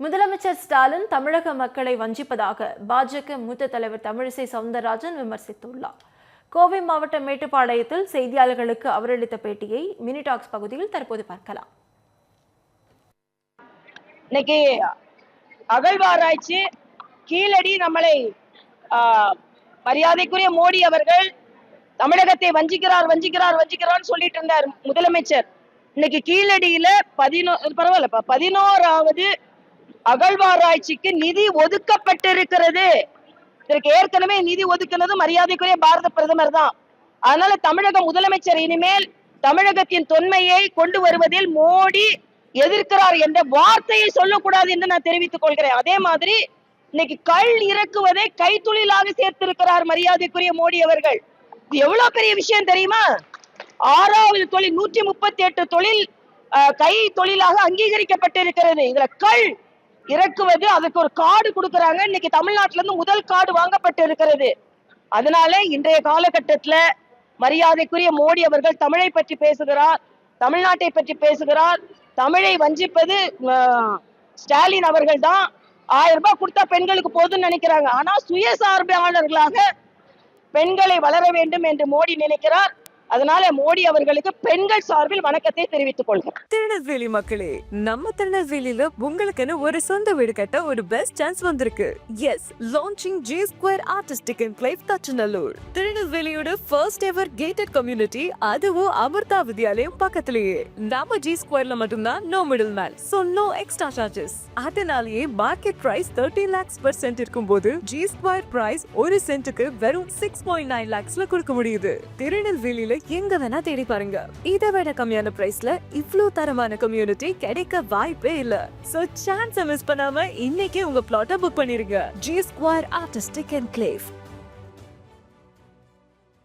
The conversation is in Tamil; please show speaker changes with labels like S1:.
S1: முதலமைச்சர் ஸ்டாலின் தமிழக மக்களை வஞ்சிப்பதாக பாஜக மூத்த தலைவர் தமிழிசை சவுந்தரராஜன் விமர்சித்துள்ளார். கோவை மாவட்டம் மேட்டுப்பாளையத்தில் செய்தியாளர்களுக்கு அவர் அளித்த பேட்டியை மினி டாக்ஸ் பகுதியில் தற்போது பார்க்கலாம்.
S2: இன்னைக்கு அகழ்வாராய்ச்சி கீழடி நம்மளை மரியாதைக்குரிய மோடி அவர்கள் தமிழகத்தை வஞ்சிக்கிறார் வஞ்சிக்கிறார் வஞ்சிக்கிறார் சொல்லிட்டு இருந்தார் முதலமைச்சர். இன்னைக்கு கீழடியில 11வது அகழ்வாராய்ச்சிக்கு நிதி ஒதுக்கப்பட்டிருக்கிறது. இதற்கு ஏற்கனவே நிதி ஒதுக்கினது மரியாதைக்குரிய பாரத பிரதமர் தான். அதனால தமிழக முதலமைச்சர் இனிமேல் தமிழகத்தின் தொன்மையை கொண்டு வருவதில் மோடி எதிர்க்கிறார் என்ற வார்த்தையை சொல்லக்கூடாது என்று நான் தெரிவித்துக் கொள்கிறேன். அதே மாதிரி இன்னைக்கு கல் இறக்குவதை கைத்தொழிலாக சேர்த்திருக்கிறார் மரியாதைக்குரிய மோடி அவர்கள். இது எவ்வளவு பெரிய விஷயம் தெரியுமா? 6வது தொழில் 138 தொழில் கை தொழிலாக அங்கீகரிக்கப்பட்டிருக்கிறது. இதுல கல் இறக்குவது அதுக்கு ஒரு கார்டு கொடுக்கறாங்க. இன்னைக்கு தமிழ்நாட்டில இருந்து முதல் கார்டு வாங்கப்பட்டு இருக்கிறது. அதனால இன்றைய காலகட்டத்துல மரியாதைக்குரிய மோடி அவர்கள் தமிழை பற்றி பேசுகிறார், தமிழ்நாட்டை பற்றி பேசுகிறார். தமிழை வஞ்சிப்பது ஸ்டாலின் அவர்கள் தான். 1000 ரூபாய் கொடுத்தா பெண்களுக்கு போதும்னு நினைக்கிறாங்க. ஆனா சுயசார்பாளர்களாக பெண்களை வளர வேண்டும் என்று மோடி நினைக்கிறார். அதனால மோடி அவர்களுக்கு பெண்கள் சார்பில் வணக்கத்தை தெரிவித்துக் கொள்கிறேன்.
S3: திருநெல்வேலி மக்களே, நம்ம திருநெல்வேலியில உங்களுக்குன்னு ஒரு சொந்த வீடு கட்ட ஒரு பெஸ்ட் சான்ஸ் வந்திருக்கு. Yes, launching G Square Artistic Enclave Thachanallur. திருநெல்வேலியோட ஃபர்ஸ்ட் எவர் கேட்டட் கம்யூனிட்டி, அதுவும் அமிர்தா வித்யாலயம் பக்கத்திலேயே. நம்ம G Squareல மட்டும்தான் no middle man, so no extra charges. அதனாலேயே market price 30 lakhs per cent இருக்கும்போது G Square பிரைஸ் ஒரு சென்ட்டுக்கு வெறும் 6.9 lakhsல கொடுக்க முடியுது. திருநெல்வேலியில எங்க வேணா தேடி பாருங்க, இதை விட கம்மியான பிரைஸ்ல இவ்ளோ தரமான கம்யூனிட்டி கிடைக்க வாய்ப்பே இல்ல. சோ சான்ஸை மிஸ் பண்ணாம இன்னைக்கே உங்க பிளாட்டை புக் பண்ணிருங்க. G Square Artistic Enclave.